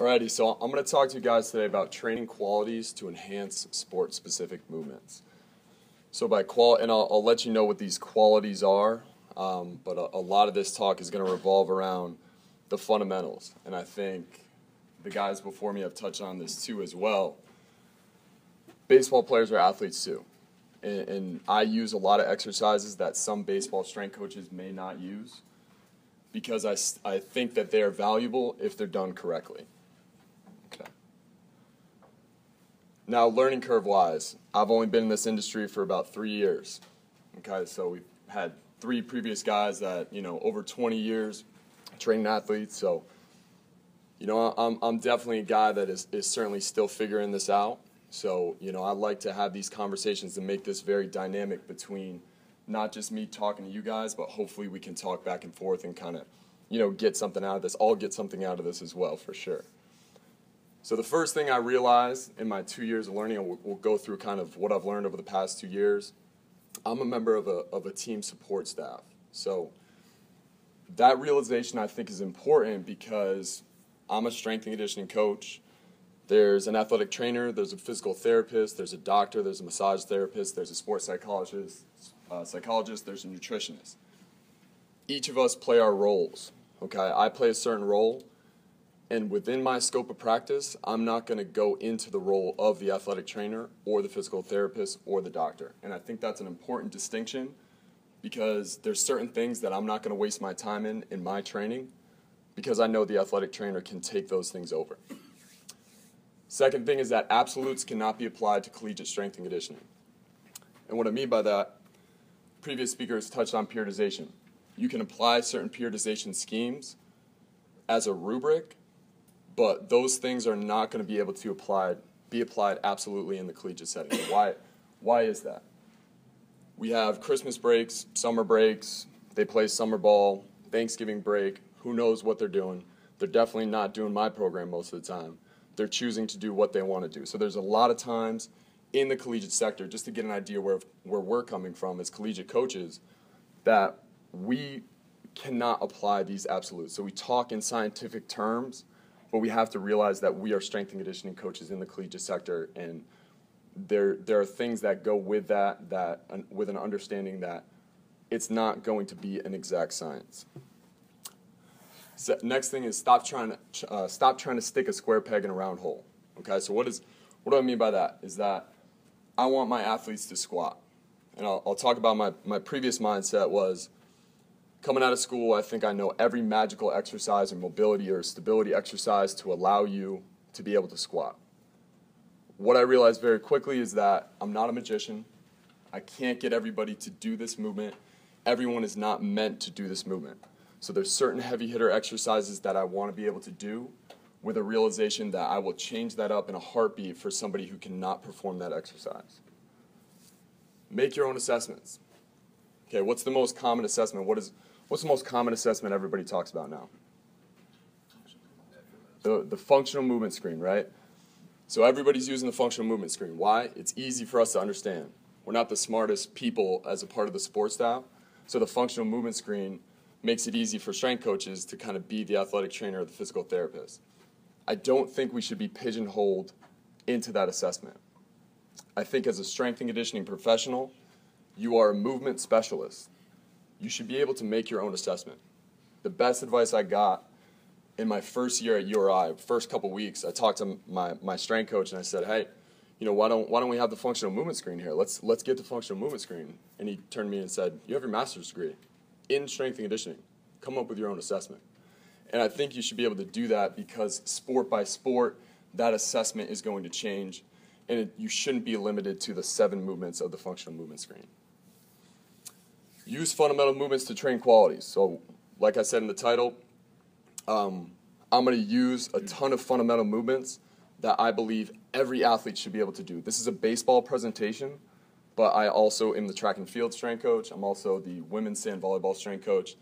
Alrighty, so I'm going to talk to you guys today about training qualities to enhance sport-specific movements. So by and I'll let you know what these qualities are, but a lot of this talk is going to revolve around the fundamentals, and I think the guys before me have touched on this too as well. Baseball players are athletes too, and I use a lot of exercises that some baseball strength coaches may not use because I think that they are valuable if they're done correctly. Okay. Now, learning curve-wise, I've only been in this industry for about 3 years. Okay, so we've had 3 previous guys that, over 20 years training athletes. So, I'm definitely a guy that is certainly still figuring this out. So, I like to have these conversations to make this very dynamic between not just me talking to you guys, but hopefully we can talk back and forth and kind of, get something out of this. I'll get something out of this as well, for sure. So the first thing I realized in my 2 years of learning, and we'll go through kind of what I've learned over the past 2 years, I'm a member of a team support staff. So that realization I think is important because I'm a strength and conditioning coach. There's an athletic trainer, there's a physical therapist, there's a doctor, there's a massage therapist, there's a sports psychologist, there's a nutritionist. Each of us play our roles, okay? I play a certain role, and within my scope of practice, I'm not going to go into the role of the athletic trainer or the physical therapist or the doctor. And I think that's an important distinction because there's certain things that I'm not going to waste my time in my training because I know the athletic trainer can take those things over. Second thing is that absolutes cannot be applied to collegiate strength and conditioning. And what I mean by that, previous speakers touched on periodization. You can apply certain periodization schemes as a rubric, but those things are not going to be able to be applied absolutely in the collegiate setting. Why is that? We have Christmas breaks, summer breaks, they play summer ball, Thanksgiving break, who knows what they're doing. They're definitely not doing my program most of the time. They're choosing to do what they want to do. So there's a lot of times in the collegiate sector, just to get an idea where we're coming from as collegiate coaches, that we cannot apply these absolutes. So we talk in scientific terms, but we have to realize that we are strength and conditioning coaches in the collegiate sector, and there are things that go with that with an understanding that it's not going to be an exact science. So next thing is stop trying to stick a square peg in a round hole. Okay, so what do I mean by that? Is that I want my athletes to squat, and I'll talk about my previous mindset was coming out of school. I think I know every magical exercise or mobility or stability exercise to allow you to be able to squat. What I realized very quickly is that I'm not a magician. I can't get everybody to do this movement. Everyone is not meant to do this movement. So there's certain heavy hitter exercises that I want to be able to do with a realization that I will change that up in a heartbeat for somebody who cannot perform that exercise. Make your own assessments. Okay, what's the most common assessment? What's the most common assessment everybody talks about now? The functional movement screen, right? So everybody's using the functional movement screen. Why? It's easy for us to understand. We're not the smartest people as a part of the sports staff, so the functional movement screen makes it easy for strength coaches to kind of be the athletic trainer or the physical therapist. I don't think we should be pigeonholed into that assessment. I think as a strength and conditioning professional, you are a movement specialist. You should be able to make your own assessment. The best advice I got in my first year at URI, first couple weeks, I talked to my strength coach and I said, hey, why don't we have the functional movement screen here? Let's get the functional movement screen. And he turned to me and said, you have your master's degree in strength and conditioning. Come up with your own assessment. And I think you should be able to do that because sport by sport, that assessment is going to change, and you shouldn't be limited to the 7 movements of the functional movement screen. Use fundamental movements to train qualities. So, like I said in the title, I'm going to use a ton of fundamental movements that I believe every athlete should be able to do. This is a baseball presentation, but I also am the track and field strength coach. I'm also the women's sand volleyball strength coach.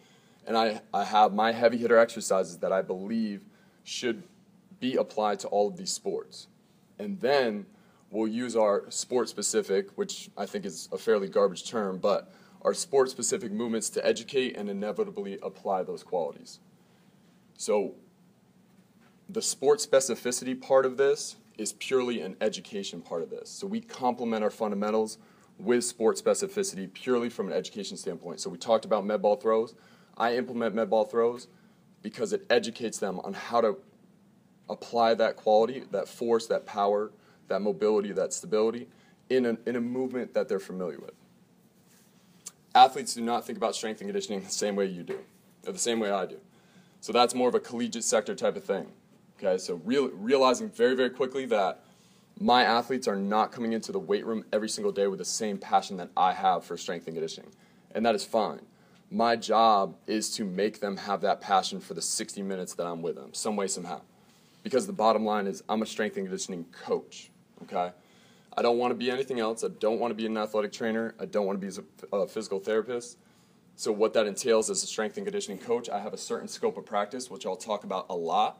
And I have my heavy hitter exercises that I believe should be applied to all of these sports. And then we'll use our sport-specific, which I think is a fairly garbage term, but our sport-specific movements to educate and inevitably apply those qualities. So the sports specificity part of this is purely an education part of this. So we complement our fundamentals with sports specificity purely from an education standpoint. So we talked about med ball throws. I implement med ball throws because it educates them on how to apply that quality, that force, that power, that mobility, that stability in a movement that they're familiar with. Athletes do not think about strength and conditioning the same way you do, or the same way I do. So that's more of a collegiate sector type of thing. Okay, so realizing very, very quickly that my athletes are not coming into the weight room every single day with the same passion that I have for strength and conditioning. And that is fine. My job is to make them have that passion for the 60 minutes that I'm with them, some way, somehow. Because the bottom line is I'm a strength and conditioning coach, okay? I don't want to be anything else. I don't want to be an athletic trainer. I don't want to be a physical therapist. So what that entails as a strength and conditioning coach, I have a certain scope of practice, which I'll talk about a lot.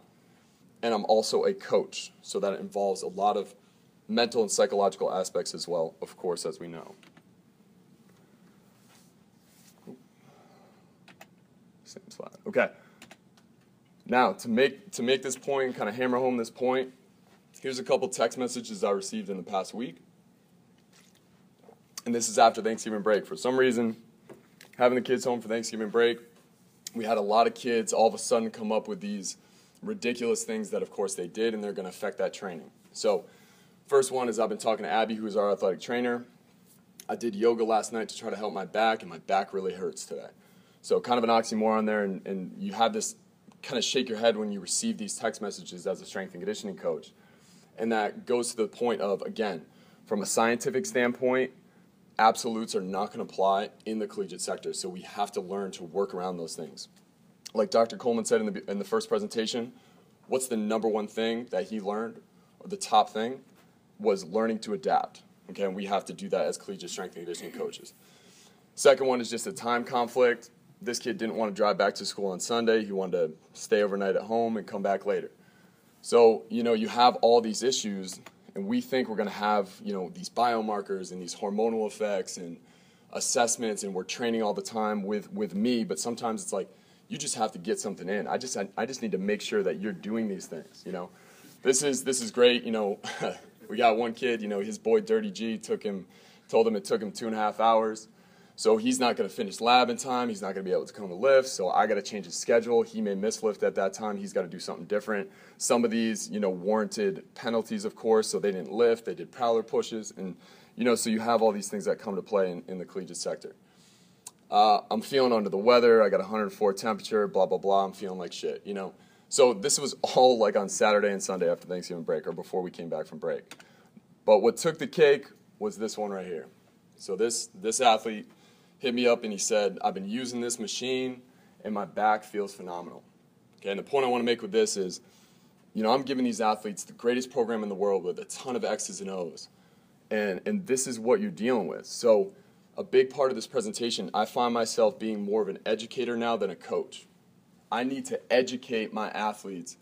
And I'm also a coach, so that involves a lot of mental and psychological aspects as well, of course, as we know. Same slide. Okay. Now, to make this point, kind of hammer home this point, here's a couple text messages I received in the past week. And this is after Thanksgiving break. For some reason, having the kids home for Thanksgiving break, we had a lot of kids all of a sudden come up with these ridiculous things that, of course, they did, and they're going to affect that training. So, first one is I've been talking to Abby, who's our athletic trainer. I did yoga last night to try to help my back, and my back really hurts today. So kind of an oxymoron there, and you have this kind of shake your head when you receive these text messages as a strength and conditioning coach. And that goes to the point of, again, from a scientific standpoint, absolutes are not going to apply in the collegiate sector, so we have to learn to work around those things. Like Dr. Coleman said in the first presentation, what's the number one thing that he learned, or the top thing, was learning to adapt. Okay, and we have to do that as collegiate strength and conditioning coaches. Second one is just a time conflict. This kid didn't want to drive back to school on Sunday. He wanted to stay overnight at home and come back later. So, you have all these issues, and we think we're going to have, these biomarkers and these hormonal effects and assessments, and we're training all the time with me, but sometimes it's like, you just have to get something in. I just need to make sure that you're doing these things, This is great, We got one kid, his boy Dirty G told him it took him 2.5 hours. So he's not going to finish lab in time. He's not going to be able to come to lift. So I got to change his schedule. He may miss lift at that time. He's got to do something different. Some of these, warranted penalties, of course. So they didn't lift. They did prowler pushes. And, so you have all these things that come to play in the collegiate sector. I'm feeling under the weather. I got 104 temperature, blah, blah, blah. I'm feeling like shit, So this was all like on Saturday and Sunday after Thanksgiving break, or before we came back from break. But what took the cake was this one right here. So this athlete hit me up and he said, I've been using this machine and my back feels phenomenal. Okay, and the point I want to make with this is, I'm giving these athletes the greatest program in the world with a ton of X's and O's. And this is what you're dealing with. So a big part of this presentation, I find myself being more of an educator now than a coach. I need to educate my athletes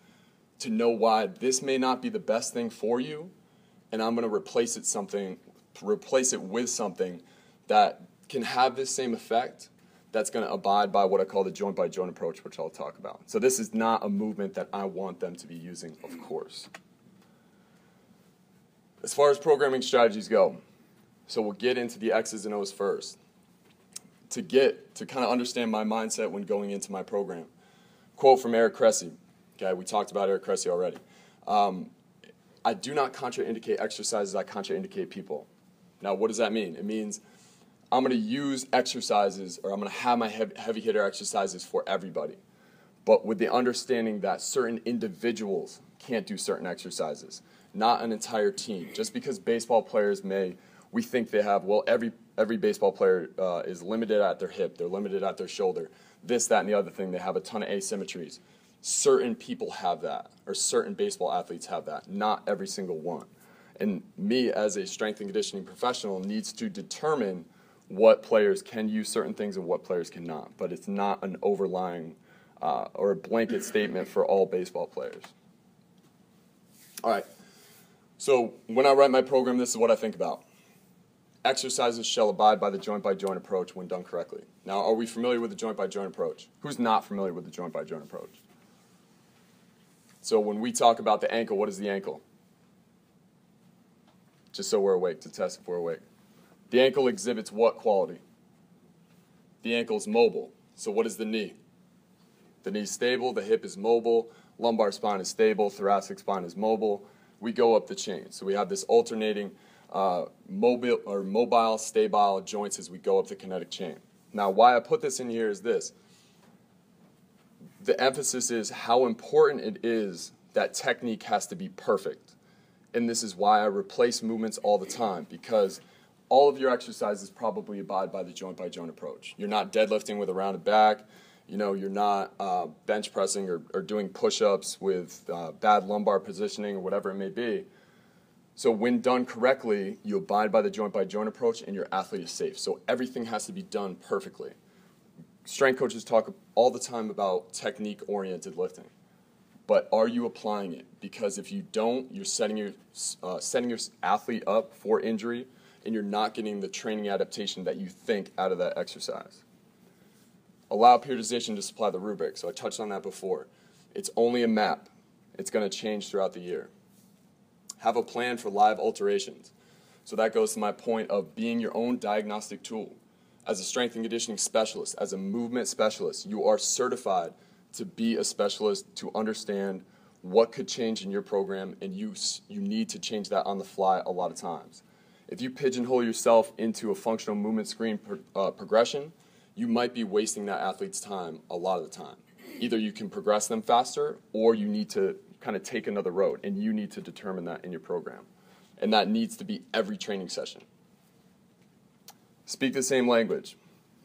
to know why this may not be the best thing for you, and I'm going to replace it with something that can have this same effect that's going to abide by what I call the joint-by-joint approach, which I'll talk about. So this is not a movement that I want them to be using, of course. As far as programming strategies go, so we'll get into the X's and O's first. To kind of understand my mindset when going into my program. Quote from Eric Cressy. Okay, we talked about Eric Cressy already. I do not contraindicate exercises, I contraindicate people. Now, what does that mean? It means I'm going to use exercises, or I'm going to have my heavy hitter exercises for everybody, but with the understanding that certain individuals can't do certain exercises, not an entire team. Just because baseball players we think they have, every baseball player is limited at their hip, they're limited at their shoulder, this, that, and the other thing. They have a ton of asymmetries. Certain people have that, or certain baseball athletes have that, not every single one. And me, as a strength and conditioning professional, needs to determine what players can use certain things and what players cannot. But it's not an overlying or a blanket statement for all baseball players. All right. So when I write my program, this is what I think about. Exercises shall abide by the joint-by-joint approach when done correctly. Now, are we familiar with the joint-by-joint approach? Who's not familiar with the joint-by-joint approach? So when we talk about the ankle, what is the ankle? Just so we're awake, to test if we're awake. The ankle exhibits what quality? The ankle is mobile. So what is the knee? The knee is stable, the hip is mobile, lumbar spine is stable, thoracic spine is mobile. We go up the chain. So we have this alternating mobile, stable joints as we go up the kinetic chain. Now, why I put this in here is this. The emphasis is how important it is that technique has to be perfect. And this is why I replace movements all the time, because all of your exercises probably abide by the joint-by-joint approach. You're not deadlifting with a rounded back. You're not bench pressing or doing push-ups with bad lumbar positioning or whatever it may be. So when done correctly, you abide by the joint-by-joint approach and your athlete is safe. So everything has to be done perfectly. Strength coaches talk all the time about technique-oriented lifting. But are you applying it? Because if you don't, you're setting your athlete up for injury, and you're not getting the training adaptation that you think out of that exercise. Allow periodization to supply the rubric. So I touched on that before. It's only a map. It's going to change throughout the year. Have a plan for live alterations. So that goes to my point of being your own diagnostic tool. As a strength and conditioning specialist, as a movement specialist, you are certified to be a specialist, to understand what could change in your program, and you need to change that on the fly a lot of times. If you pigeonhole yourself into a functional movement screen progression, you might be wasting that athlete's time a lot of the time. Either you can progress them faster, or you need to kind of take another road, and you need to determine that in your program. And that needs to be every training session. Speak the same language.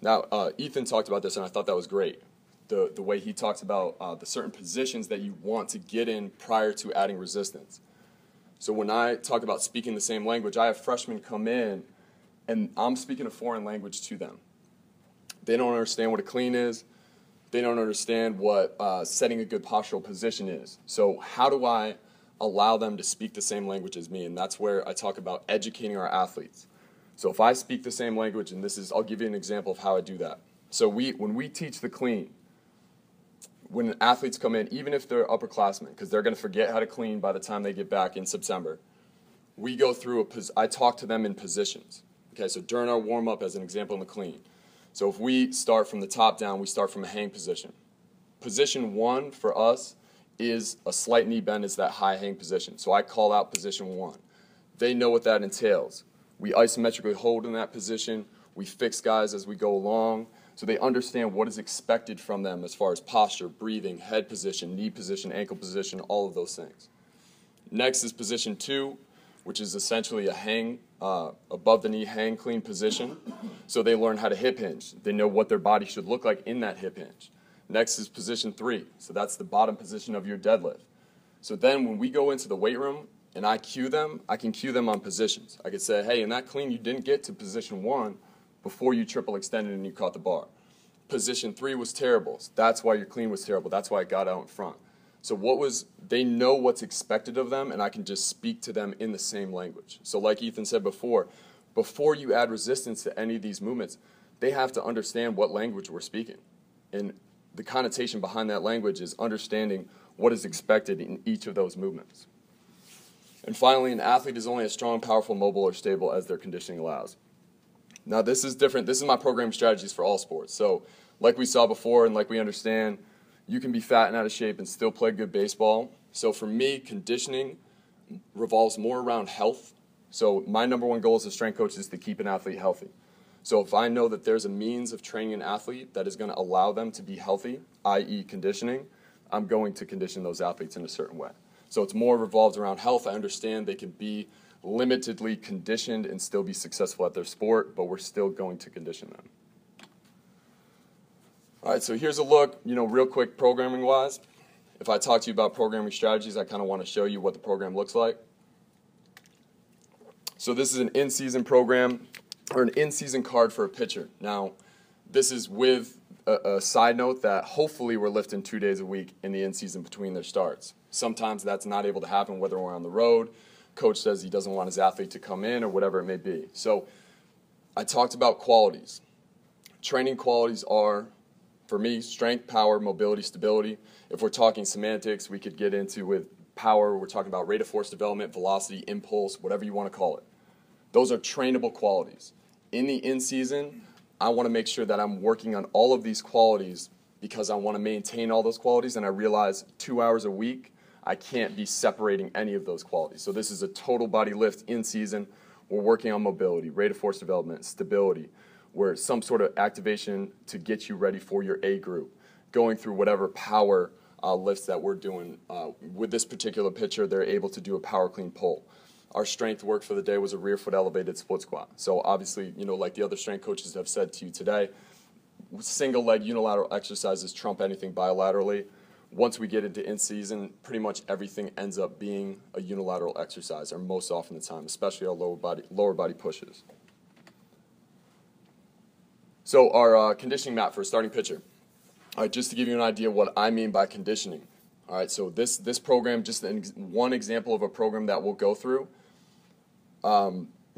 Now, Ethan talked about this, and I thought that was great. The way he talks about the certain positions that you want to get in prior to adding resistance. So when I talk about speaking the same language, I have freshmen come in, and I'm speaking a foreign language to them. They don't understand what a clean is. They don't understand what setting a good postural position is. So how do I allow them to speak the same language as me? And that's where I talk about educating our athletes. So if I speak the same language, and I'll give you an example of how I do that. So when we teach the clean, when athletes come in, even if they're upperclassmen, because they're going to forget how to clean by the time they get back in September, we go through I talk to them in positions. Okay, so during our warm-up, as an example in the clean. So if we start from the top down, we start from a hang position. Position 1 for us is a slight knee bend, is that high hang position. So I call out position 1. They know what that entails. We isometrically hold in that position. We fix guys as we go along. So they understand what is expected from them as far as posture, breathing, head position, knee position, ankle position, all of those things. Next is position 2, which is essentially a hang, above the knee hang clean position. So they learn how to hip hinge. They know what their body should look like in that hip hinge. Next is position 3. So that's the bottom position of your deadlift. So then when we go into the weight room and I cue them, I can cue them on positions. I could say, hey, in that clean you didn't get to position 1 before you triple extended and you caught the bar. Position 3 was terrible. So that's why your clean was terrible. That's why it got out in front. So they know what's expected of them, and I can just speak to them in the same language. So like Ethan said before you add resistance to any of these movements, they have to understand what language we're speaking. And the connotation behind that language is understanding what is expected in each of those movements. And finally, an athlete is only as strong, powerful, mobile, or stable as their conditioning allows. Now, this is different. This is my programming strategies for all sports. So like we saw before and like we understand, you can be fat and out of shape and still play good baseball. So for me, conditioning revolves more around health. So my number one goal as a strength coach is to keep an athlete healthy. So if I know that there's a means of training an athlete that is going to allow them to be healthy, i.e. conditioning, I'm going to condition those athletes in a certain way. So it's more revolved around health. I understand they can be limitedly conditioned and still be successful at their sport, but we're still going to condition them. All right, so here's a look, real quick programming-wise. If I talk to you about programming strategies, I kind of want to show you what the program looks like. So this is an in-season program, or an in-season card for a pitcher. Now, this is with a side note that hopefully we're lifting 2 days a week in the in-season between their starts. Sometimes that's not able to happen, whether we're on the road, coach says he doesn't want his athlete to come in, or whatever it may be. So I talked about qualities. Training qualities are For me, strength, power, mobility, stability. If we're talking semantics, we could get into with power, we're talking about rate of force development, velocity, impulse, whatever you want to call it. Those are trainable qualities. In the in-season, I want to make sure that I'm working on all of these qualities because I want to maintain all those qualities, and I realize 2 hours a week, I can't be separating any of those qualities. So this is a total body lift in season. We're working on mobility, rate of force development, stability, where some sort of activation to get you ready for your A group, going through whatever power lifts that we're doing. With this particular pitcher, they're able to do a power clean pull. Our strength work for the day was a rear foot elevated split squat. So obviously, like the other strength coaches have said to you today, single leg unilateral exercises trump anything bilaterally. Once we get into in-season, pretty much everything ends up being a unilateral exercise, or most often the time, especially our lower body pushes. So our conditioning map for a starting pitcher. All right, just to give you an idea what I mean by conditioning. All right, so this program, just one example of a program that we'll go through.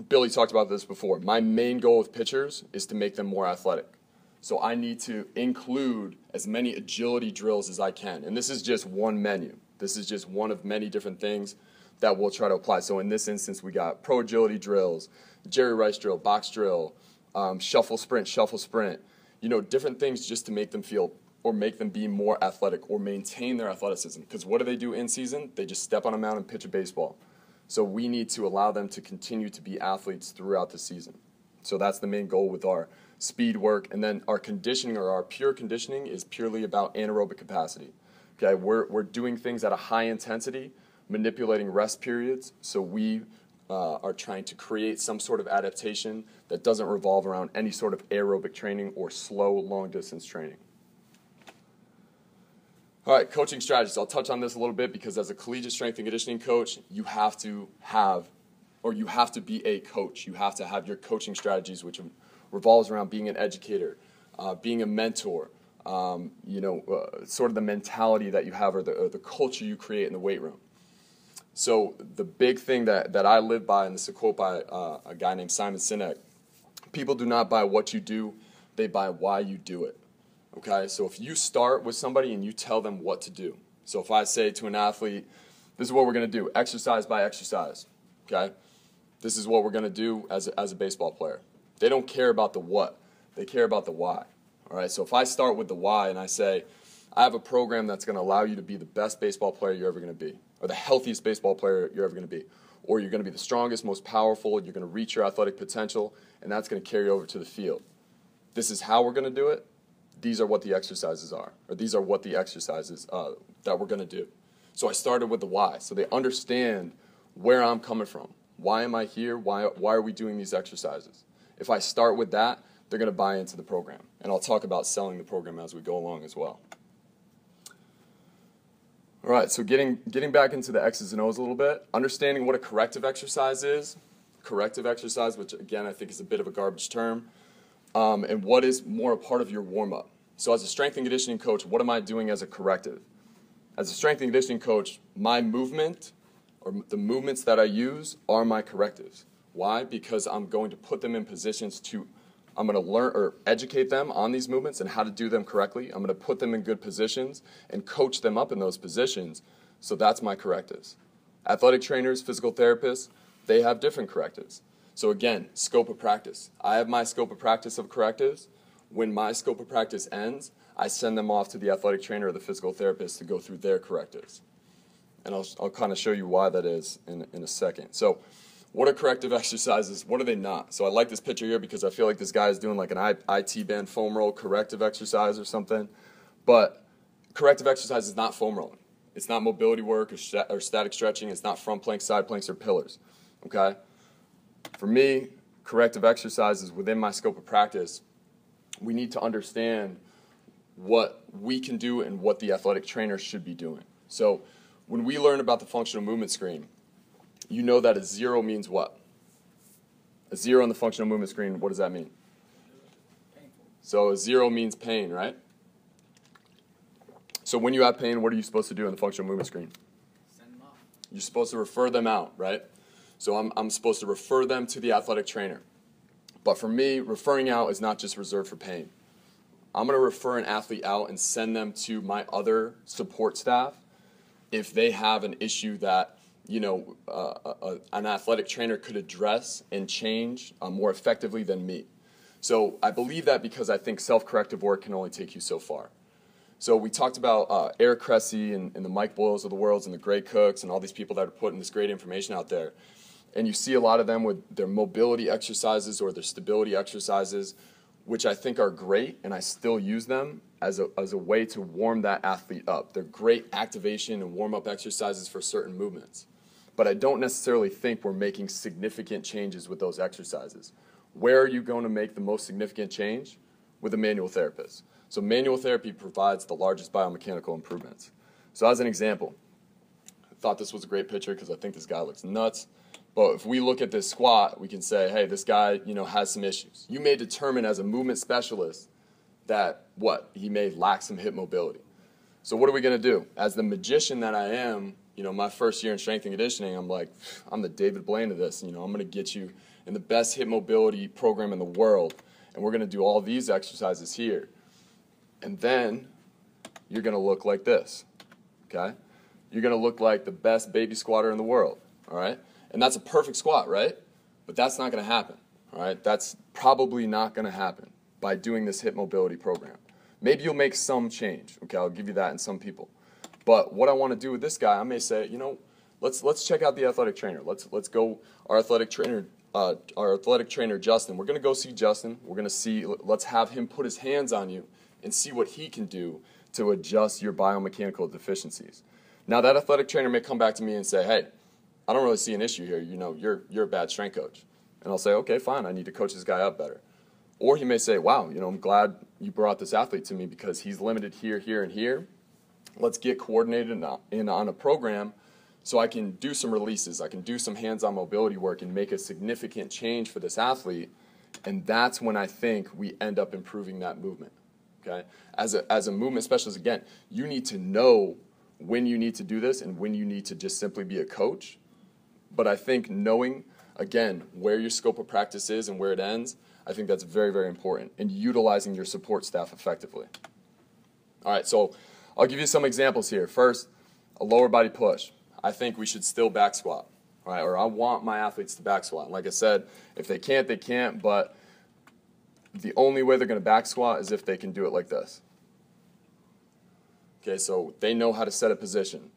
Billy talked about this before. My main goal with pitchers is to make them more athletic. So I need to include as many agility drills as I can. And this is just one menu. This is just one of many different things that we'll try to apply. So in this instance, we got pro agility drills, Jerry Rice drill, box drill, shuffle sprint, different things just to make them feel or make them be more athletic or maintain their athleticism. Because what do they do in season? They just step on a mound and pitch a baseball. So we need to allow them to continue to be athletes throughout the season. So that's the main goal with our speed work. And then our conditioning, or our pure conditioning, is purely about anaerobic capacity. Okay, we're doing things at a high intensity, manipulating rest periods. So we are trying to create some sort of adaptation that doesn't revolve around any sort of aerobic training or slow long distance training. All right, coaching strategies. I'll touch on this a little bit because as a collegiate strength and conditioning coach, you have to be a coach. You have to have your coaching strategies, which revolves around being an educator, being a mentor, sort of the mentality that you have or the culture you create in the weight room. So the big thing that I live by, and this is a quote by a guy named Simon Sinek, people do not buy what you do, they buy why you do it. Okay, so if you start with somebody and you tell them what to do. So if I say to an athlete, this is what we're going to do, exercise by exercise. Okay, this is what we're going to do as a baseball player. They don't care about the what, they care about the why. All right, so if I start with the why and I say, I have a program that's going to allow you to be the best baseball player you're ever going to be, or the healthiest baseball player you're ever going to be, or you're going to be the strongest, most powerful, you're going to reach your athletic potential, and that's going to carry over to the field. This is how we're going to do it. These are what the exercises are, or these are what the exercises that we're going to do. So I started with the why, so they understand where I'm coming from. Why am I here? Why are we doing these exercises? If I start with that, they're going to buy into the program. And I'll talk about selling the program as we go along as well. All right, so getting back into the X's and O's a little bit, understanding what a corrective exercise is. Corrective exercise, which again I think is a bit of a garbage term, and what is more a part of your warm-up. So as a strength and conditioning coach, what am I doing as a corrective? As a strength and conditioning coach, my movement, or the movements that I use, are my correctives. Why? Because I'm going to put them in positions I'm going to learn or educate them on these movements and how to do them correctly. I'm going to put them in good positions and coach them up in those positions. So that's my correctives. Athletic trainers, physical therapists, they have different correctives. So again, scope of practice. I have my scope of practice of correctives. When my scope of practice ends, I send them off to the athletic trainer or the physical therapist to go through their correctives. And I'll kind of show you why that is in a second. So what are corrective exercises? What are they not? So I like this picture here because I feel like this guy is doing like an IT band foam roll corrective exercise or something. But corrective exercise is not foam rolling. It's not mobility work or static stretching. It's not front planks, side planks, or pillars. Okay? For me, corrective exercises within my scope of practice, we need to understand what we can do and what the athletic trainer should be doing. So when we learn about the functional movement screen, you know that a 0 means what? A 0 on the functional movement screen, what does that mean? Painful. So a 0 means pain, right? So when you have pain, what are you supposed to do on the functional movement screen? Send them off. You're supposed to refer them out, right? So I'm supposed to refer them to the athletic trainer. But for me, referring out is not just reserved for pain. I'm going to refer an athlete out and send them to my other support staff if they have an issue that, an athletic trainer could address and change more effectively than me. So I believe that because I think self-corrective work can only take you so far. So we talked about Eric Cressy and the Mike Boyles of the world and the Gray Cooks and all these people that are putting this great information out there. And you see a lot of them with their mobility exercises or their stability exercises, which I think are great, and I still use them as a way to warm that athlete up. They're great activation and warm-up exercises for certain movements. But I don't necessarily think we're making significant changes with those exercises. Where are you going to make the most significant change? With a manual therapist. So manual therapy provides the largest biomechanical improvements. So as an example, I thought this was a great picture because I think this guy looks nuts. But if we look at this squat, we can say, hey, this guy, has some issues. You may determine as a movement specialist that, he may lack some hip mobility. So what are we going to do? As the magician that I am, my first year in strength and conditioning, I'm like, I'm the David Blaine of this. I'm going to get you in the best hip mobility program in the world, and we're going to do all these exercises here. And then you're going to look like this, okay? You're going to look like the best baby squatter in the world, all right? And that's a perfect squat, right? But that's not going to happen, all right? That's probably not going to happen by doing this hip mobility program. Maybe you'll make some change, okay? I'll give you that in some people. But what I want to do with this guy, I may say, let's check out the athletic trainer. Let's go, our athletic trainer Justin. We're going to go see Justin. We're going to see, let's have him put his hands on you and see what he can do to adjust your biomechanical deficiencies. Now that athletic trainer may come back to me and say, hey, I don't really see an issue here. You're a bad strength coach. And I'll say, okay, fine, I need to coach this guy up better. Or he may say, wow, I'm glad you brought this athlete to me because he's limited here, here, and here. Let's get coordinated on a program so I can do some releases. I can do some hands-on mobility work and make a significant change for this athlete. And that's when I think we end up improving that movement. Okay? As a movement specialist, again, you need to know when you need to do this and when you need to just simply be a coach. But I think knowing, again, where your scope of practice is and where it ends, I think that's very, very important, and utilizing your support staff effectively. All right, so I'll give you some examples here. First, a lower body push. I think we should still back squat, all right? Or I want my athletes to back squat. And like I said, if they can't, they can't, but the only way they're going to back squat is if they can do it like this. Okay, so they know how to set a position.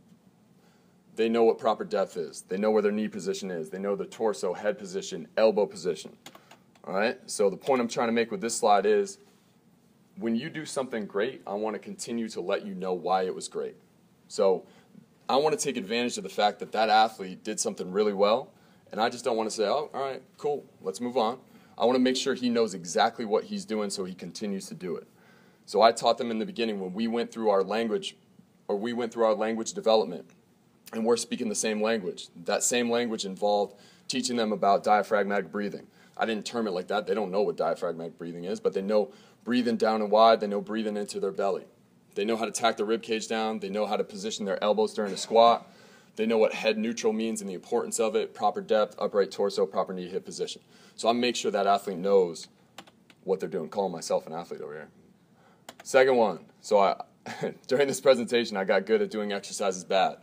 They know what proper depth is. They know where their knee position is. They know the torso, head position, elbow position. All right? So the point I'm trying to make with this slide is when you do something great, I want to continue to let you know why it was great. So I want to take advantage of the fact that that athlete did something really well, and I just don't want to say, oh, all right, cool, let's move on. I want to make sure he knows exactly what he's doing so he continues to do it. So I taught them in the beginning when we went through our language, development, and we're speaking the same language. That same language involved teaching them about diaphragmatic breathing. I didn't term it like that. They don't know what diaphragmatic breathing is, but they know breathing down and wide. They know breathing into their belly. They know how to tack the rib cage down. They know how to position their elbows during a squat. They know what head neutral means and the importance of it, proper depth, upright torso, proper knee hip position. So I make sure that athlete knows what they're doing. Calling myself an athlete over here. Second one. So during this presentation, I got good at doing exercises bad.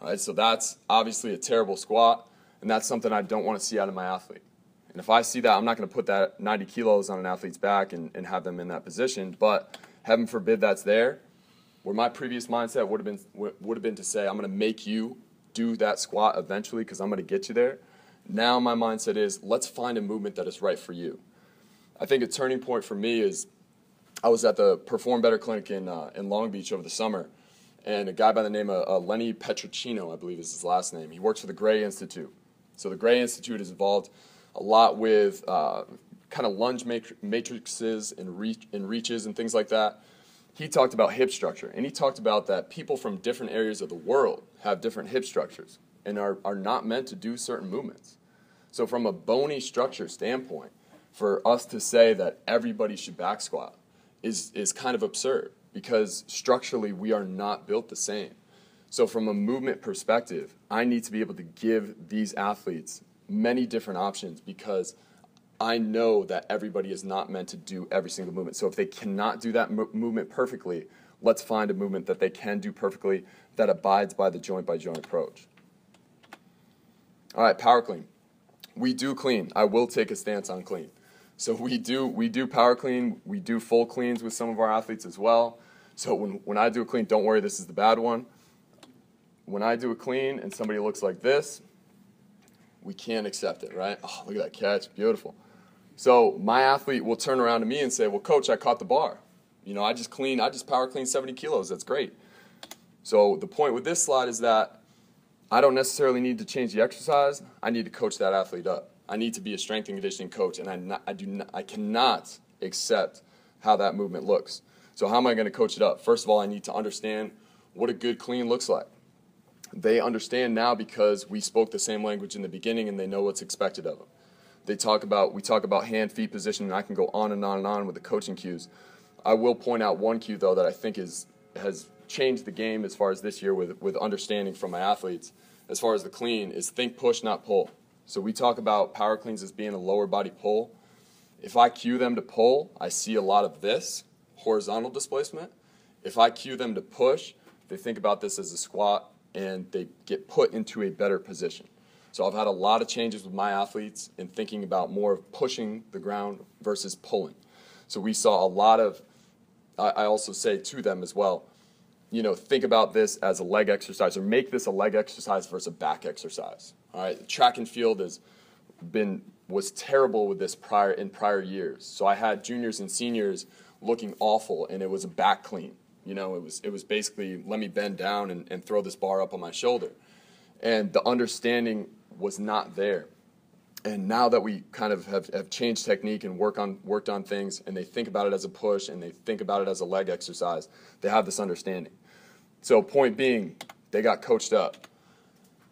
All right, so that's obviously a terrible squat, and that's something I don't want to see out of my athlete. And if I see that, I'm not going to put that 90 kilos on an athlete's back and have them in that position, but heaven forbid that's there. Where my previous mindset would have been to say, I'm going to make you do that squat eventually because I'm going to get you there. Now my mindset is, let's find a movement that is right for you. I think a turning point for me is I was at the Perform Better Clinic in Long Beach over the summer, and a guy by the name of Lenny Petricino, I believe is his last name. He works for the Gray Institute. So the Gray Institute is involved a lot with kind of lunge matrices and reaches and things like that. He talked about hip structure, and he talked about that people from different areas of the world have different hip structures and are not meant to do certain movements. So from a bony structure standpoint, for us to say that everybody should back squat is kind of absurd because structurally we are not built the same. So from a movement perspective, I need to be able to give these athletes many different options because I know that everybody is not meant to do every single movement. So if they cannot do that movement perfectly, let's find a movement that they can do perfectly that abides by the joint-by-joint approach. All right, power clean. We do clean. I will take a stance on clean. So we do power clean. We do full cleans with some of our athletes as well. So when I do a clean, don't worry, this is the bad one. When I do a clean and somebody looks like this, we can't accept it, right? Oh, look at that catch. Beautiful. So my athlete will turn around to me and say, well, coach, I caught the bar. I just power clean 70 kilos. That's great. So the point with this slide is that I don't necessarily need to change the exercise. I need to coach that athlete up. I need to be a strength and conditioning coach, and I cannot accept how that movement looks. So how am I going to coach it up? First of all, I need to understand what a good clean looks like. They understand now because we spoke the same language in the beginning, and they know what's expected of them. We talk about hand, feet position, and I can go on and on and on with the coaching cues. I will point out one cue, though, that I think has changed the game as far as this year with understanding from my athletes. As far as the clean, is think push, not pull. So we talk about power cleans as being a lower body pull. If I cue them to pull, I see a lot of this, horizontal displacement. If I cue them to push, they think about this as a squat, and they get put into a better position. So I've had a lot of changes with my athletes in thinking about more of pushing the ground versus pulling. So we saw a lot of, I also say to them as well, think about this as a leg exercise, or make this a leg exercise versus a back exercise. All right, track and field was terrible with this in prior years. So I had juniors and seniors looking awful, and it was a back clean. It was basically, let me bend down and throw this bar up on my shoulder. And the understanding was not there. And now that we kind of have changed technique and worked on things, and they think about it as a push and they think about it as a leg exercise, they have this understanding. So point being, they got coached up.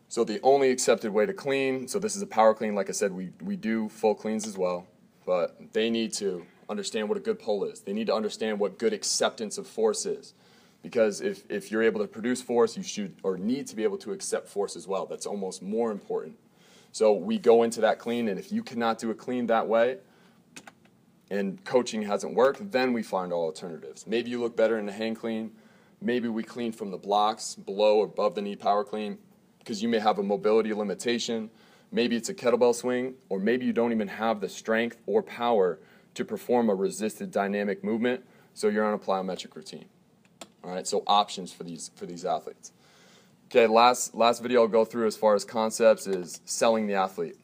So the only accepted way to clean, so this is a power clean, like I said, we do full cleans as well, but they need to understand what a good pull is. They need to understand what good acceptance of force is. Because if you're able to produce force, you should or need to be able to accept force as well. That's almost more important. So we go into that clean, and if you cannot do a clean that way and coaching hasn't worked, then we find our alternatives. Maybe you look better in a hang clean. Maybe we clean from the blocks, below or above the knee power clean, because you may have a mobility limitation. Maybe it's a kettlebell swing, or maybe you don't even have the strength or power to perform a resisted dynamic movement, so you're on a plyometric routine. All right, so options for these athletes. Okay, last video I'll go through as far as concepts is selling the athlete.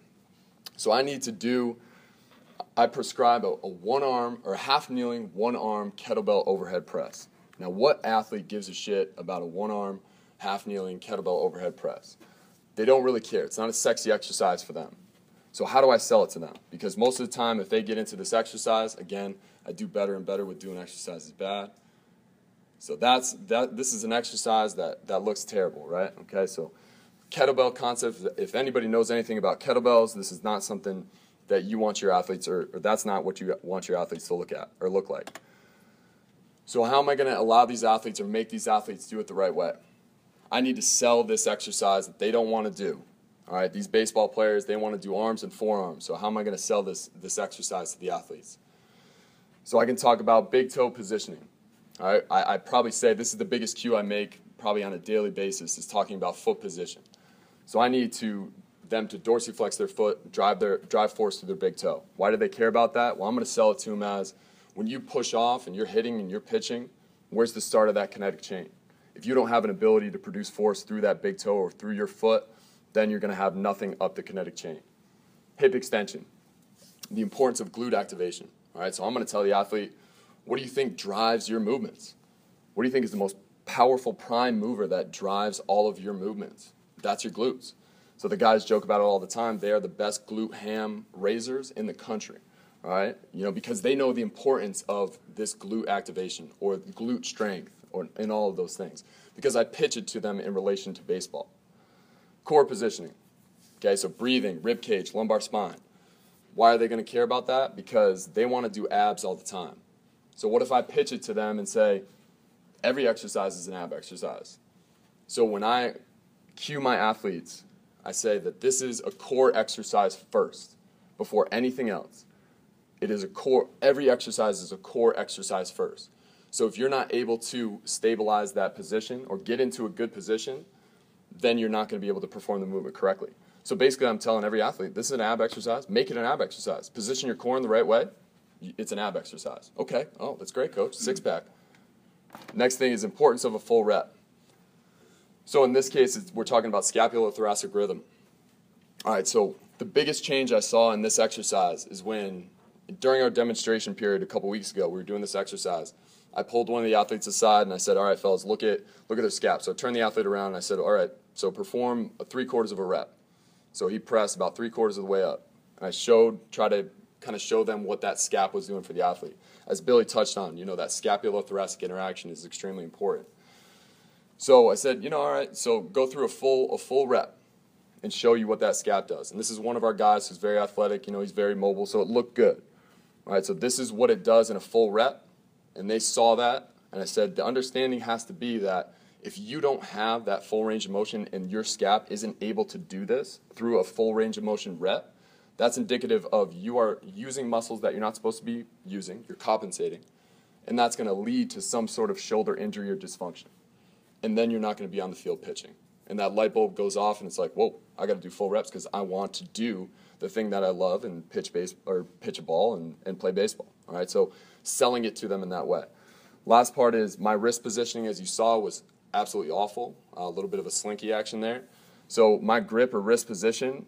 So I prescribe a one-arm or half-kneeling, one-arm kettlebell overhead press. Now, what athlete gives a shit about a one-arm, half-kneeling kettlebell overhead press? They don't really care. It's not a sexy exercise for them. So how do I sell it to them? Because most of the time, if they get into this exercise, again, I do better and better with doing exercises bad. So this is an exercise that looks terrible, right? Okay, so kettlebell concept, if anybody knows anything about kettlebells, this is not something that you want your athletes, or that's not what you want your athletes to look at or look like. So how am I going to allow these athletes or make these athletes do it the right way? I need to sell this exercise that they don't want to do. All right, these baseball players, they want to do arms and forearms. So how am I going to sell this exercise to the athletes? So I can talk about big toe positioning. All right, I probably say this is the biggest cue I make probably on a daily basis, is talking about foot position. So I need them to dorsiflex their foot, drive force through their big toe. Why do they care about that? Well, I'm going to sell it to them as, when you push off and you're hitting and you're pitching, where's the start of that kinetic chain? If you don't have an ability to produce force through that big toe or through your foot, then you're going to have nothing up the kinetic chain. Hip extension, the importance of glute activation. All right, so I'm going to tell the athlete, what do you think drives your movements? What do you think is the most powerful prime mover that drives all of your movements? That's your glutes. So the guys joke about it all the time. They are the best glute ham raisers in the country. All right, because they know the importance of this glute activation or glute strength or in all of those things. Because I pitch it to them in relation to baseball. Core positioning. Okay, so breathing, rib cage, lumbar spine. Why are they going to care about that? Because they want to do abs all the time. So what if I pitch it to them and say, every exercise is an ab exercise? So when I cue my athletes, I say that this is a core exercise first, before anything else. it is a core, every exercise is a core exercise first. So if you're not able to stabilize that position or get into a good position, then you're not going to be able to perform the movement correctly. So basically I'm telling every athlete, this is an ab exercise, make it an ab exercise. Position your core in the right way, it's an ab exercise. Okay, oh, that's great, coach, six-pack. Next thing is importance of a full rep. So in this case, we're talking about scapulothoracic rhythm. All right, so the biggest change I saw in this exercise is when, during our demonstration period a couple weeks ago, we were doing this exercise. I pulled one of the athletes aside and I said, all right, fellas, look at their scap. So I turned the athlete around and I said, all right, so perform a 3/4 of a rep. So he pressed about 3/4 of the way up. And I tried to kind of show them what that scap was doing for the athlete. As Billy touched on, that scapulothoracic interaction is extremely important. So I said, all right, so go through a full rep and show you what that scap does. And this is one of our guys who's very athletic, he's very mobile, so it looked good. All right, so this is what it does in a full rep, and they saw that, and I said the understanding has to be that if you don't have that full range of motion and your scap isn't able to do this through a full range of motion rep, that's indicative of you are using muscles that you're not supposed to be using, you're compensating, and that's going to lead to some sort of shoulder injury or dysfunction. And then you're not going to be on the field pitching. And that light bulb goes off and it's like, whoa, I got to do full reps because I want to do the thing that I love and pitch a ball and play baseball. All right, so selling it to them in that way. Last part is my wrist positioning, as you saw, was absolutely awful. A little bit of a slinky action there. So my grip or wrist position,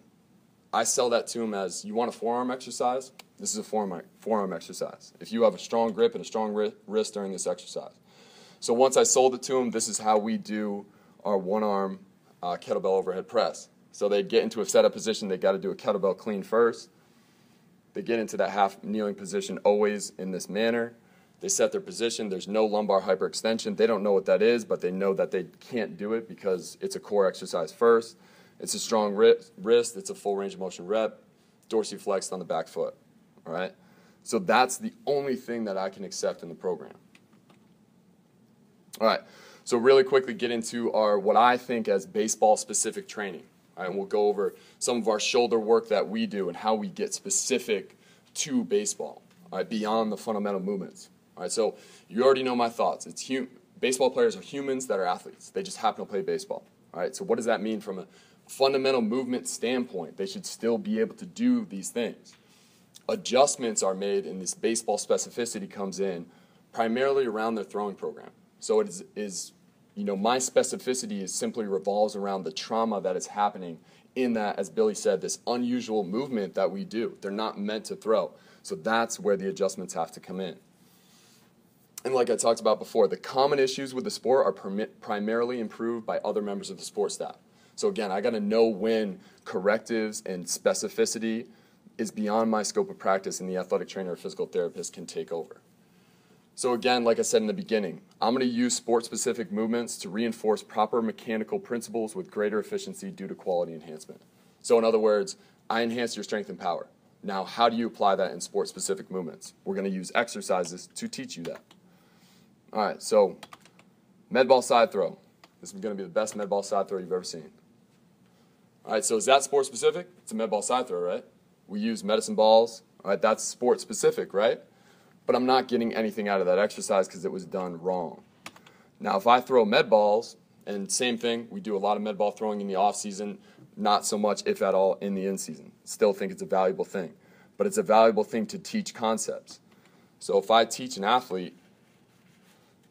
I sell that to them as, you want a forearm exercise? This is a forearm exercise. If you have a strong grip and a strong wrist during this exercise. So once I sold it to them, this is how we do our one-arm kettlebell overhead press. So they get into a setup position, they got to do a kettlebell clean first. They get into that half kneeling position always in this manner. They set their position. There's no lumbar hyperextension. They don't know what that is, but they know that they can't do it because it's a core exercise first. It's a strong wrist. It's a full range of motion rep. Dorsiflexed on the back foot. All right? So that's the only thing that I can accept in the program. All right, so really quickly get into our what I think as baseball-specific training. All right, and we'll go over some of our shoulder work that we do and how we get specific to baseball, all right, beyond the fundamental movements. All right, so you already know my thoughts. Baseball players are humans that are athletes. They just happen to play baseball. All right, so what does that mean from a fundamental movement standpoint? They should still be able to do these things. Adjustments are made, and this baseball specificity comes in primarily around their throwing program. So it is my specificity simply revolves around the trauma that is happening in that, as Billy said, this unusual movement that we do. They're not meant to throw. So that's where the adjustments have to come in. And like I talked about before, the common issues with the sport are primarily improved by other members of the sport staff. So again, I got to know when correctives and specificity is beyond my scope of practice and the athletic trainer or physical therapist can take over. So again, like I said in the beginning, I'm going to use sport-specific movements to reinforce proper mechanical principles with greater efficiency due to quality enhancement. So in other words, I enhance your strength and power. Now, how do you apply that in sport-specific movements? We're going to use exercises to teach you that. All right, so med ball side throw. This is going to be the best med ball side throw you've ever seen. All right, so is that sport-specific? It's a med ball side throw, right? We use medicine balls. All right, that's sport-specific, right? But I'm not getting anything out of that exercise because it was done wrong. Now, if I throw med balls, and same thing, we do a lot of med ball throwing in the off season, not so much, if at all, in the in season. Still think it's a valuable thing. But it's a valuable thing to teach concepts. So if I teach an athlete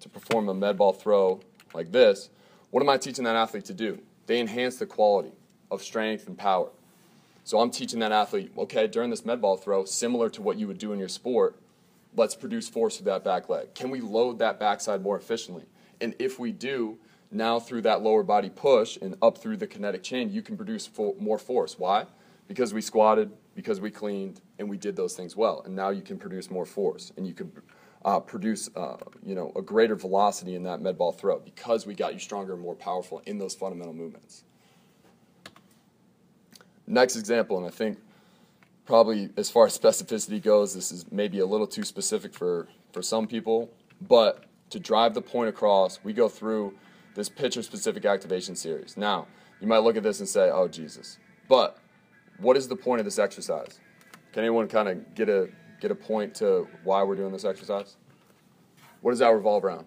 to perform a med ball throw like this, what am I teaching that athlete to do? They enhance the quality of strength and power. So I'm teaching that athlete, okay, during this med ball throw, similar to what you would do in your sport, let's produce force through that back leg. Can we load that backside more efficiently? And if we do, now through that lower body push and up through the kinetic chain, you can produce more force. Why? Because we squatted, because we cleaned, and we did those things well. And now you can produce more force, and you can produce a greater velocity in that med ball throw because we got you stronger and more powerful in those fundamental movements. Next example, and I think probably as far as specificity goes, this is maybe a little too specific for some people, but to drive the point across, we go through this pitcher-specific activation series. Now, you might look at this and say, oh, Jesus. But what is the point of this exercise? Can anyone kind of get get a point to why we're doing this exercise? What does that revolve around?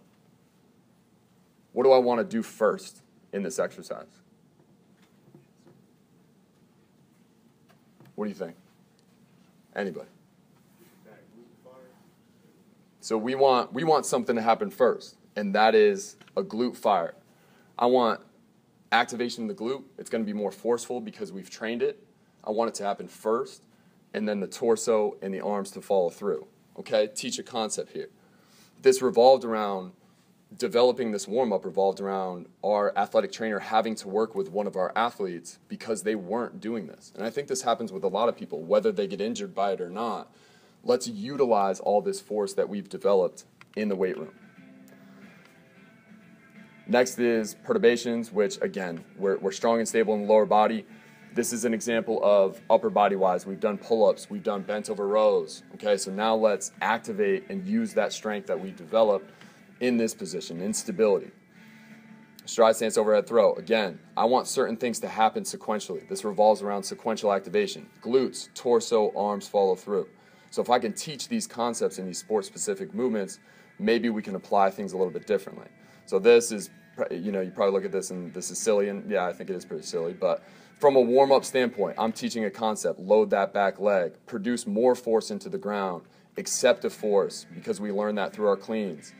What do I want to do first in this exercise? What do you think? Anybody? So we want something to happen first, and that is a glute fire. I want activation in the glute. It's going to be more forceful because we've trained it. I want it to happen first, and then the torso and the arms to follow through. Okay? Teach a concept here. This revolved around developing this warm-up revolved around our athletic trainer having to work with one of our athletes because they weren't doing this. And I think this happens with a lot of people, whether they get injured by it or not. Let's utilize all this force that we've developed in the weight room. Next is perturbations, which again, we're strong and stable in the lower body. This is an example of upper body wise. We've done pull-ups, we've done bent over rows. Okay, so now let's activate and use that strength that we developed in this position, in stability. Stride stance overhead throw. Again, I want certain things to happen sequentially. This revolves around sequential activation. Glutes, torso, arms follow through. So if I can teach these concepts in these sport-specific movements, maybe we can apply things a little bit differently. So this is, you probably look at this and this is silly, and yeah, I think it is pretty silly, but from a warm-up standpoint, I'm teaching a concept, load that back leg, produce more force into the ground, accept a force, because we learn that through our cleans.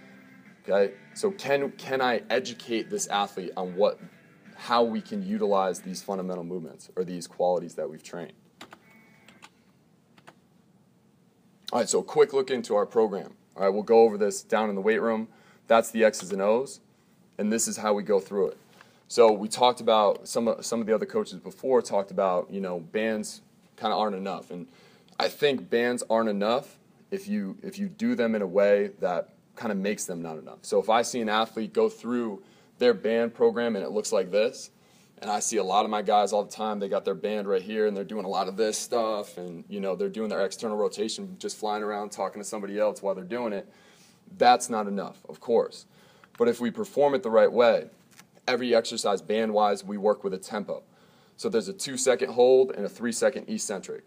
Okay, so can I educate this athlete on how we can utilize these fundamental movements or these qualities that we've trained? All right, so a quick look into our program. All right, we'll go over this down in the weight room. That's the X's and O's, and this is how we go through it. So we talked about, some of the other coaches before talked about, bands kind of aren't enough. And I think bands aren't enough if you do them in a way that kind of makes them not enough. So if I see an athlete go through their band program and it looks like this, and I see a lot of my guys all the time, they got their band right here and they're doing a lot of this stuff, and they're doing their external rotation, just flying around talking to somebody else while they're doing it, that's not enough, of course. But if we perform it the right way, every exercise band-wise, we work with a tempo. So there's a 2-second hold and a 3-second eccentric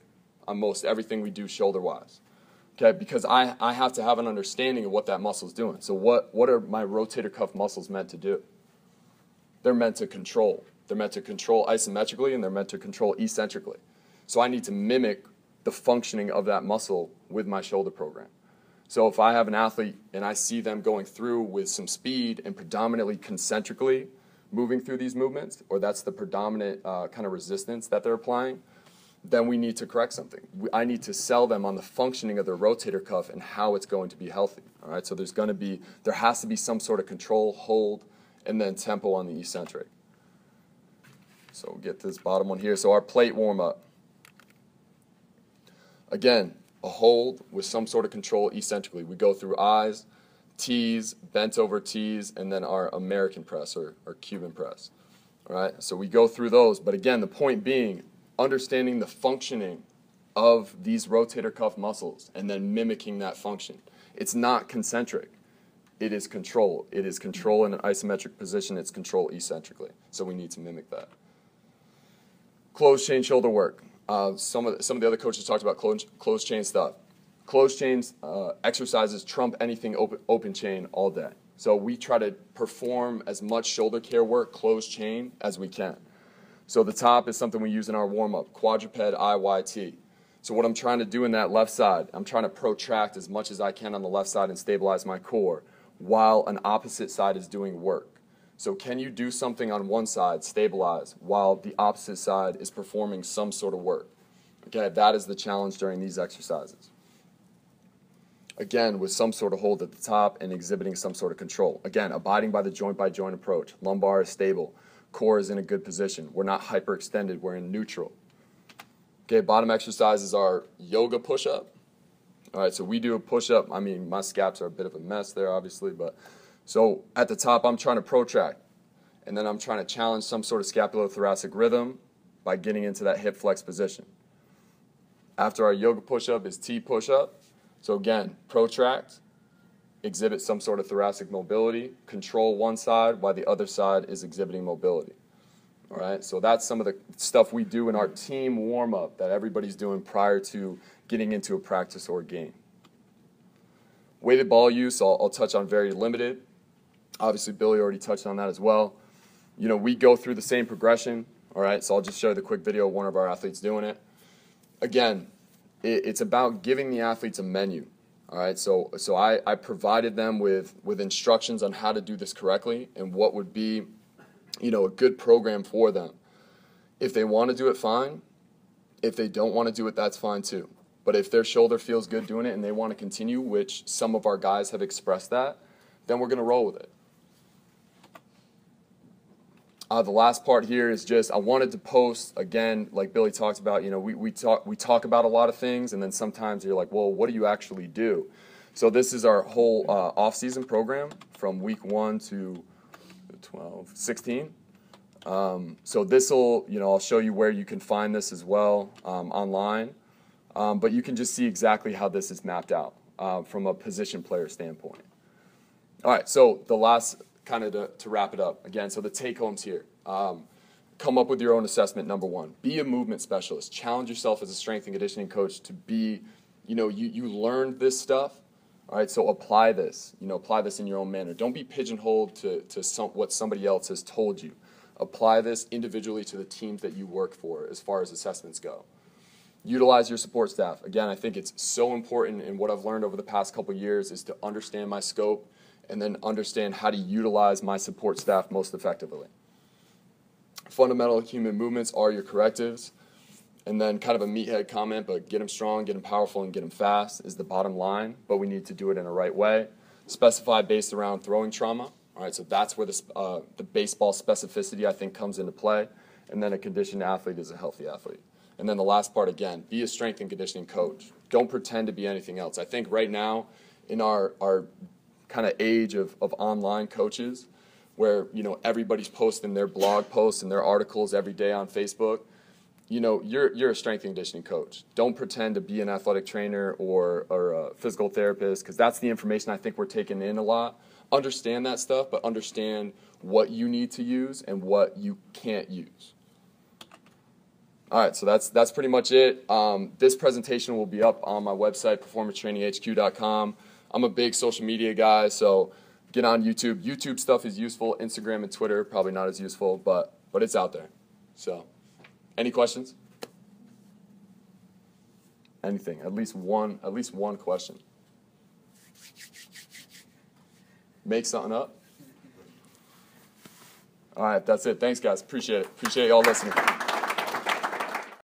on most everything we do shoulder-wise. Okay, because I have to have an understanding of what that muscle's doing. So what are my rotator cuff muscles meant to do? They're meant to control. They're meant to control isometrically, and they're meant to control eccentrically. So I need to mimic the functioning of that muscle with my shoulder program. So if I have an athlete and I see them going through with some speed and predominantly concentrically moving through these movements, or that's the predominant kind of resistance that they're applying, then we need to correct something. I need to sell them on the functioning of their rotator cuff and how it's going to be healthy. All right, so there has to be some sort of control, hold, and then tempo on the eccentric. So we'll get to this bottom one here. So our plate warm-up. Again, a hold with some sort of control eccentrically. We go through I's, T's, bent over T's, and then our American press or Cuban press. All right, so we go through those. But again, the point being, understanding the functioning of these rotator cuff muscles and then mimicking that function. It's not concentric. It is control. It is control in an isometric position. It's control eccentrically. So we need to mimic that. Closed chain shoulder work. Some of the other coaches talked about closed chain stuff. Closed chains exercises trump anything open chain all day. So we try to perform as much shoulder care work closed chain as we can. So the top is something we use in our warm-up, quadruped IYT. So what I'm trying to do in that left side, I'm trying to protract as much as I can on the left side and stabilize my core while an opposite side is doing work. So can you do something on one side, stabilize, while the opposite side is performing some sort of work? Okay, that is the challenge during these exercises. Again, with some sort of hold at the top and exhibiting some sort of control. Again, abiding by the joint-by-joint approach. Lumbar is stable. Core is in a good position. We're not hyperextended. We're in neutral. Okay, bottom exercises are yoga push-up. All right, so we do a push-up. I mean, my scaps are a bit of a mess there, obviously, but so at the top, I'm trying to protract, and then I'm trying to challenge some sort of scapulothoracic rhythm by getting into that hip flex position. After our yoga push-up is T push-up. So again, protract, exhibit some sort of thoracic mobility, control one side while the other side is exhibiting mobility. All right, so that's some of the stuff we do in our team warm-up that everybody's doing prior to getting into a practice or a game. Weighted ball use, I'll touch on very limited. Obviously, Billy already touched on that as well. You know, we go through the same progression, all right? So I'll just show you the quick video of one of our athletes doing it. Again, it's about giving the athletes a menu, all right? So I provided them with instructions on how to do this correctly and what would be, you know, a good program for them. If they want to do it, fine. If they don't want to do it, that's fine too. But if their shoulder feels good doing it and they want to continue, which some of our guys have expressed that, then we're going to roll with it. The last part here is just I wanted to post, again, like Billy talked about, you know, we talk about a lot of things, and then sometimes you're like, well, what do you actually do? So this is our whole off-season program from week 1 to 16. So this will, you know, I'll show you where you can find this as well online. But you can just see exactly how this is mapped out from a position player standpoint. All right, so the last, kind of to wrap it up, again, so the take-homes here. Come up with your own assessment, number 1. Be a movement specialist. Challenge yourself as a strength and conditioning coach to be, you know, you learned this stuff, all right, so apply this. You know, apply this in your own manner. Don't be pigeonholed to what somebody else has told you. Apply this individually to the teams that you work for as far as assessments go. Utilize your support staff. Again, I think it's so important, and what I've learned over the past couple of years is to understand my scope and then understand how to utilize my support staff most effectively. Fundamental human movements are your correctives. And then kind of a meathead comment, but get them strong, get them powerful, and get them fast is the bottom line, but we need to do it in a right way. Specify based around throwing trauma. All right, so that's where the baseball specificity, I think, comes into play. And then a conditioned athlete is a healthy athlete. And then the last part, again, be a strength and conditioning coach. Don't pretend to be anything else. I think right now in our kind of age of online coaches where, you know, everybody's posting their blog posts and their articles every day on Facebook, you know, you're a strength and conditioning coach. Don't pretend to be an athletic trainer or a physical therapist, because that's the information I think we're taking in a lot. Understand that stuff, but understand what you need to use and what you can't use. All right, so that's pretty much it. This presentation will be up on my website, performancetraininghq.com. I'm a big social media guy, so get on YouTube. YouTube stuff is useful. Instagram and Twitter, probably not as useful, but it's out there. So, any questions? Anything? At least one question. Make something up? All right, that's it. Thanks, guys. Appreciate it. Appreciate y'all listening.